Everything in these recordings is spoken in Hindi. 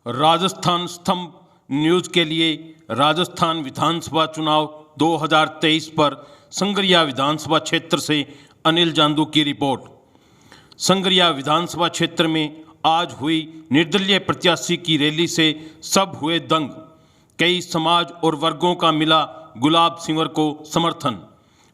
राजस्थान स्तंभ न्यूज के लिए राजस्थान विधानसभा चुनाव 2023 पर संगरिया विधानसभा क्षेत्र से अनिल जांदू की रिपोर्ट। संगरिया विधानसभा क्षेत्र में आज हुई निर्दलीय प्रत्याशी की रैली से सब हुए दंग। कई समाज और वर्गों का मिला गुलाब सिंवर को समर्थन।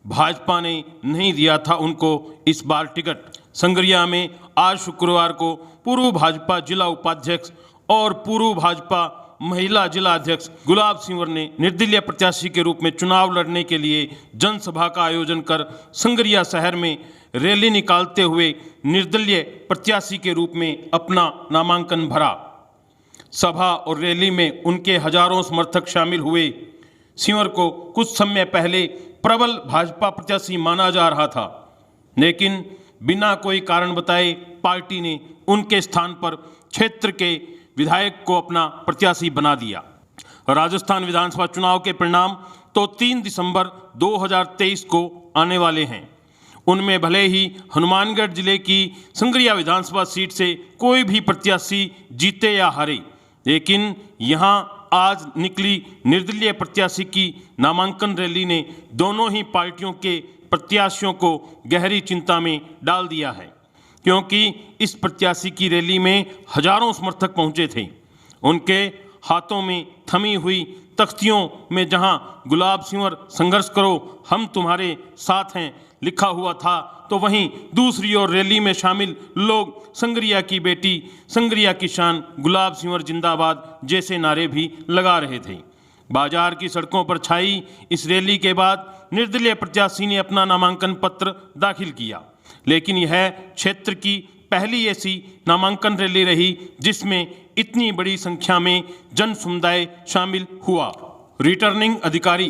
भाजपा ने नहीं दिया था उनको इस बार टिकट। संगरिया में आज शुक्रवार को पूर्व भाजपा जिला उपाध्यक्ष और पूर्व भाजपा महिला जिला अध्यक्ष गुलाब सिंवर ने निर्दलीय प्रत्याशी के रूप में चुनाव लड़ने के लिए जनसभा का आयोजन कर संगरिया शहर में रैली निकालते हुए निर्दलीय प्रत्याशी के रूप में अपना नामांकन भरा। सभा और रैली में उनके हजारों समर्थक शामिल हुए। सिंवर को कुछ समय पहले प्रबल भाजपा प्रत्याशी माना जा रहा था, लेकिन बिना कोई कारण बताए पार्टी ने उनके स्थान पर क्षेत्र के विधायक को अपना प्रत्याशी बना दिया। राजस्थान विधानसभा चुनाव के परिणाम तो 3 दिसंबर 2023 को आने वाले हैं। उनमें भले ही हनुमानगढ़ जिले की संगरिया विधानसभा सीट से कोई भी प्रत्याशी जीते या हारे, लेकिन यहां आज निकली निर्दलीय प्रत्याशी की नामांकन रैली ने दोनों ही पार्टियों के प्रत्याशियों को गहरी चिंता में डाल दिया है, क्योंकि इस प्रत्याशी की रैली में हजारों समर्थक पहुंचे थे। उनके हाथों में थमी हुई तख्तियों में जहां गुलाब सिंवर संघर्ष करो हम तुम्हारे साथ हैं लिखा हुआ था, तो वहीं दूसरी ओर रैली में शामिल लोग संगरिया की बेटी, संगरिया की शान, गुलाब सिंवर जिंदाबाद जैसे नारे भी लगा रहे थे। बाजार की सड़कों पर छाई इस रैली के बाद निर्दलीय प्रत्याशी ने अपना नामांकन पत्र दाखिल किया, लेकिन यह क्षेत्र की पहली ऐसी नामांकन रैली रही जिसमें इतनी बड़ी संख्या में जन समुदाय शामिल हुआ। रिटर्निंग अधिकारी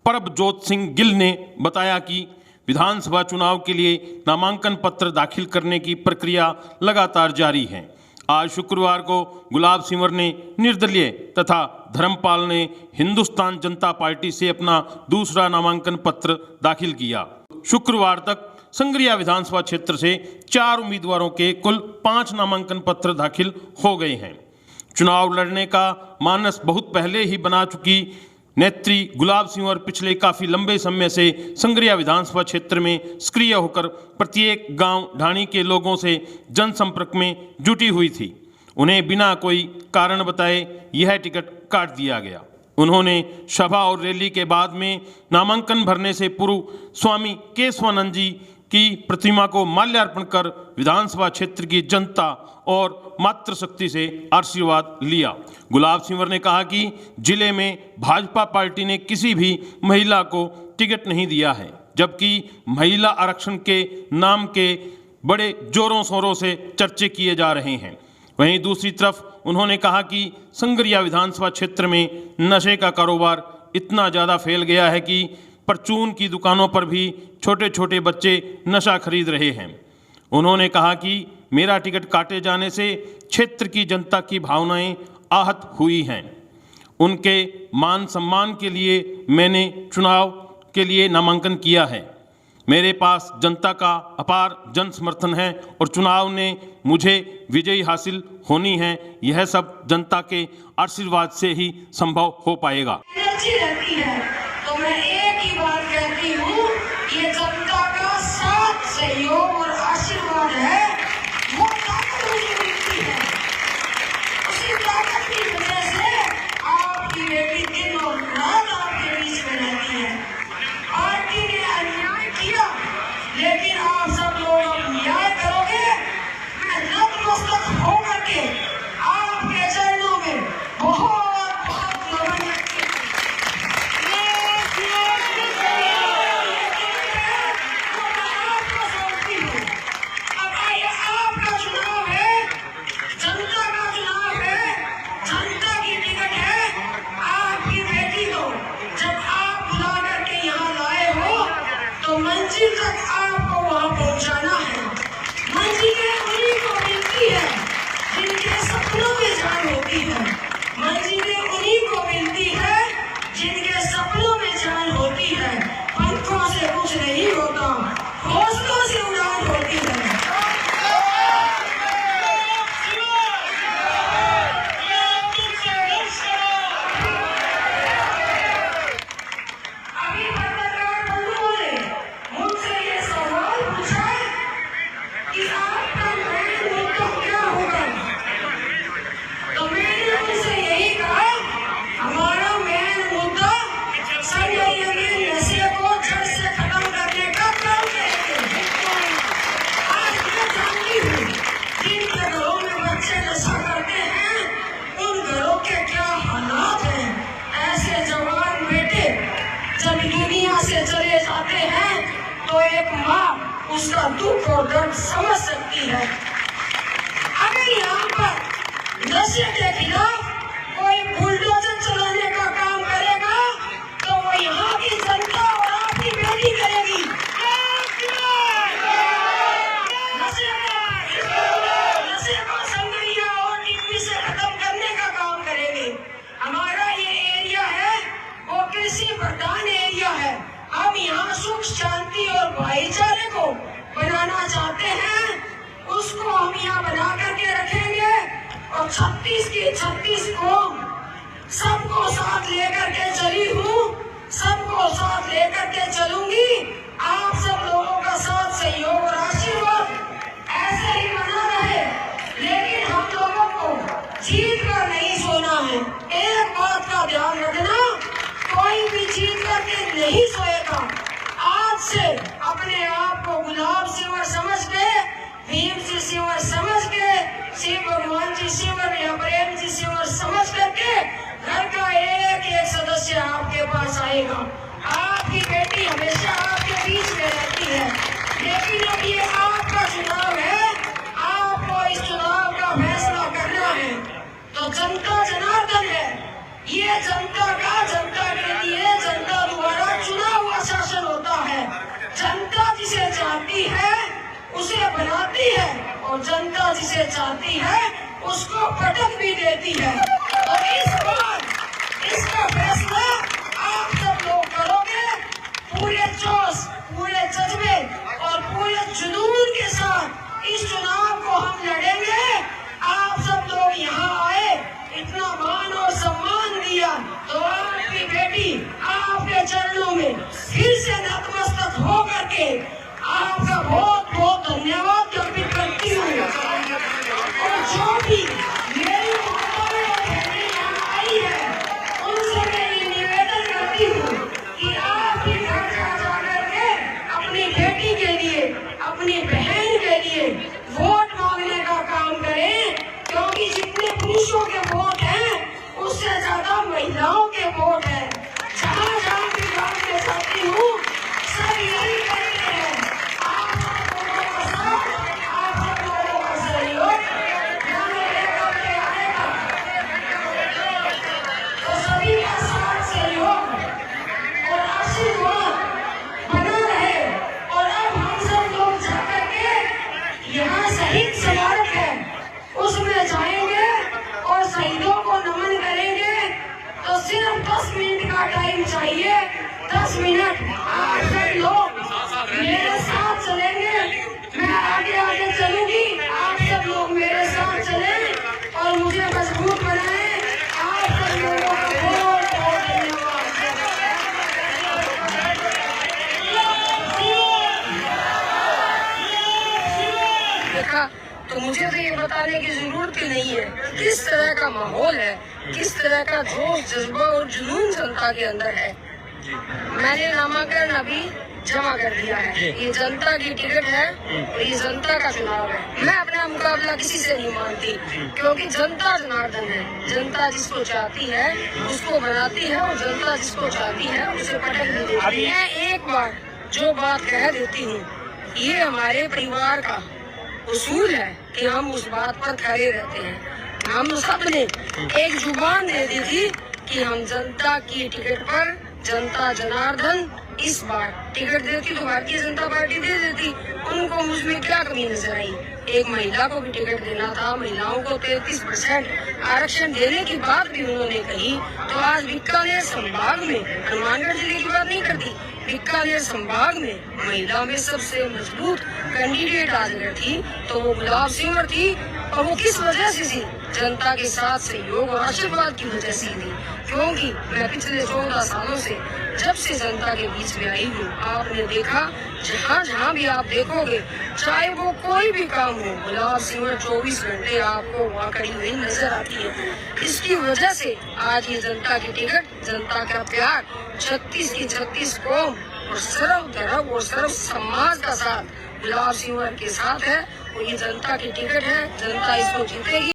परबजोत सिंह गिल ने बताया कि विधानसभा चुनाव के लिए नामांकन पत्र दाखिल करने की प्रक्रिया लगातार जारी है। आज शुक्रवार को गुलाब सिंवर ने निर्दलीय तथा धर्मपाल ने हिंदुस्तान जनता पार्टी से अपना दूसरा नामांकन पत्र दाखिल किया। शुक्रवार तक संगरिया विधानसभा क्षेत्र से 4 उम्मीदवारों के कुल 5 नामांकन पत्र दाखिल हो गए हैं। चुनाव लड़ने का मानस बहुत पहले ही बना चुकी नेत्री गुलाब सिंवर पिछले काफी लंबे समय से संगरिया विधानसभा क्षेत्र में सक्रिय होकर प्रत्येक गांव ढाणी के लोगों से जनसंपर्क में जुटी हुई थी। उन्हें बिना कोई कारण बताए यह टिकट काट दिया गया। उन्होंने सभा और रैली के बाद में नामांकन भरने से पूर्व स्वामी केशवानंद जी की प्रतिमा को माल्यार्पण कर विधानसभा क्षेत्र की जनता और मातृशक्ति से आशीर्वाद लिया। गुलाब सिंवर ने कहा कि जिले में भाजपा पार्टी ने किसी भी महिला को टिकट नहीं दिया है, जबकि महिला आरक्षण के नाम के बड़े जोरों शोरों से चर्चे किए जा रहे हैं। वहीं दूसरी तरफ उन्होंने कहा कि संगरिया विधानसभा क्षेत्र में नशे का कारोबार इतना ज़्यादा फैल गया है कि परचून की दुकानों पर भी छोटे छोटे बच्चे नशा खरीद रहे हैं। उन्होंने कहा कि मेरा टिकट काटे जाने से क्षेत्र की जनता की भावनाएं आहत हुई हैं। उनके मान सम्मान के लिए मैंने चुनाव के लिए नामांकन किया है। मेरे पास जनता का अपार जन समर्थन है और चुनाव ने मुझे विजयी हासिल होनी है। यह सब जनता के आशीर्वाद से ही संभव हो पाएगा। तो मैं एक ही बात कहती हूँ, ये जनता का साथ, सहयोग और आशीर्वाद है, वो ताकत मुझे मिलती है। उसी ताकत की वजह से आपकी बेटी दिन और रात आपके बीच में रहती है। पार्टी ने अन्याय किया, लेकिन आप सब लोग अब न्याय करोगे। मैं नतमस्तक होकर के आपके चरणों में बहुत नमन करती हूँ। जनता का चुनाव है, जनता उसका दुख और दर्द समझ सकती है। अगर यहाँ पर नशे के खिलाफ कोई बुलडोजर चलाने का काम करेगा तो वो यहाँ की जनता और आपकी बेटी करेगी। नशे को संगरिया और टिप्पी से खत्म करने का काम करेंगे। हमारा ये एरिया है वो कृषि प्रधान एरिया है। हम यहाँ सुख शांति और भाईचारे को बनाना चाहते हैं, उसको हम यहाँ बना करके रखेंगे और 36 की 36 कौम सबको साथ लेकर के चली हूँ, सबको साथ लेकर के चलूंगी। आप सब लोगों का साथ सहयोग और आशीर्वाद ऐसे ही बना रहे, लेकिन हम लोगों को जीत कर नहीं सोना है। एक बात का ध्यान रखना, कोई भी जीत करके नहीं सोएगा। आज से अपने आप को गुलाब सिंवर समझ के, भीम जी सिंवर समझ के, शिव भगवान जी सिंवर या प्रेम जी सिंवर समझ करके घर का एक एक सदस्य आपके पास आएगा। आपकी बेटी हमेशा आपके बीच में रहती है, लेकिन अब ये आपका चुनाव है, आपको इस चुनाव का फैसला करना है। तो जनता जनार्दन है, ये जनता का, जनता के लिए, जनता द्वारा चुना हुआ शासन होता है। जनता जिसे चाहती है उसे बनाती है और जनता जिसे चाहती है उसको पटक भी देती है। और इस बार इसका फैसला आप सब लोग करोगे, पूरे जोश, पूरे जज्बे और पूरे जुनून के साथ इस चुनाव को हम लड़ेंगे। आप सब लोग यहाँ आए, इतना मान और सम्मान दिया, तो आपकी बेटी आपके चरणों में फिर से नतमस्तक हो करके आपका बहुत बहुत धन्यवाद ज्ञापित करती हूँ। और जो भी मेरी माताएं और बहनें यहाँ आई है, उनसे मैं ये निवेदन करती हूँ कि आप भी घर जा करके अपनी बेटी के लिए, अपनी बहन के लिए वोट मांगने का काम करें, क्योंकि जितने पुरुषों के वोट हैं उससे ज्यादा महिलाओं के वोट हैं। जहाँ जहाँ भी गाँव में जाती हूँ सब यही कहते हैं, आप सब लोगों का साथ, आप सब लोगों का सहयोग हमें लेकर के आएगा। तो सभी का साथ सहयोग और आशीर्वाद बना रहे। और अब हम सब लोग जाकर के यहाँ शहीद स्मारक है उसमें जाएंगे और शहीदों को नमन करेंगे। तो सिर्फ 10 मिनट का टाइम चाहिए, 10 मिनट आप सब लोग मेरे साथ चलेंगे, मैं आगे आगे चलूंगी, आप सब लोग मेरे साथ चलें और मुझे मजबूत बनाएं। आप सब लोगों का बहुत बहुत धन्यवाद। देखा तो मुझे तो ये बताने की जरूरत ही नहीं है किस तरह का माहौल है, किस तरह का जोश, जज्बा और जुनून जनता के अंदर है। मैंने नामांकन अभी जमा कर दिया है, ये जनता की टिकट है और ये जनता का चुनाव है। मैं अपना मुकाबला किसी से नहीं मानती, क्योंकि जनता जनार्दन है। जनता जिसको चाहती है उसको बनाती है और जनता जिसको चाहती है उसे पटक भी देती है। मैं एक बार जो बात कह देती हूँ, ये हमारे परिवार का उसूल है कि हम उस बात पर खड़े रहते हैं। हम सबने एक जुबान दे दी थी कि हम जनता की टिकट पर, जनता जनार्दन इस बार टिकट देती तो भारतीय जनता पार्टी दे देती। उनको मुझमें क्या कमी नजर आई? एक महिला को भी टिकट देना था, महिलाओं को 33% आरक्षण देने की बात भी उन्होंने कही। तो आज बीकानेर संभाग में, हनुमानगढ़ जिले की बात नहीं करती, बीकानेर संभाग में महिला में सबसे मजबूत कैंडिडेट आज अगर थी तो वो गुलाब सिंवर थी। और वो किस वजह से थी? जनता के साथ सहयोग और आशीर्वाद की वजह से थी। क्योंकि मैं पिछले 14 सालों से जब से जनता के बीच में आई हूँ, आपने देखा जहाँ जहाँ भी आप देखोगे, चाहे वो कोई भी काम हो, गुलाब सिंवर 24 घंटे आपको वहाँ खड़ी हुई नजर आती है। इसकी वजह से आज ये जनता की टिकट, जनता का प्यार, 36 की 36 कौम और सर्व धर्म और सर्व समाज का साथ गुलाब सिंवर के साथ है। और ये जनता की टिकट है, जनता इसको जीतेगी।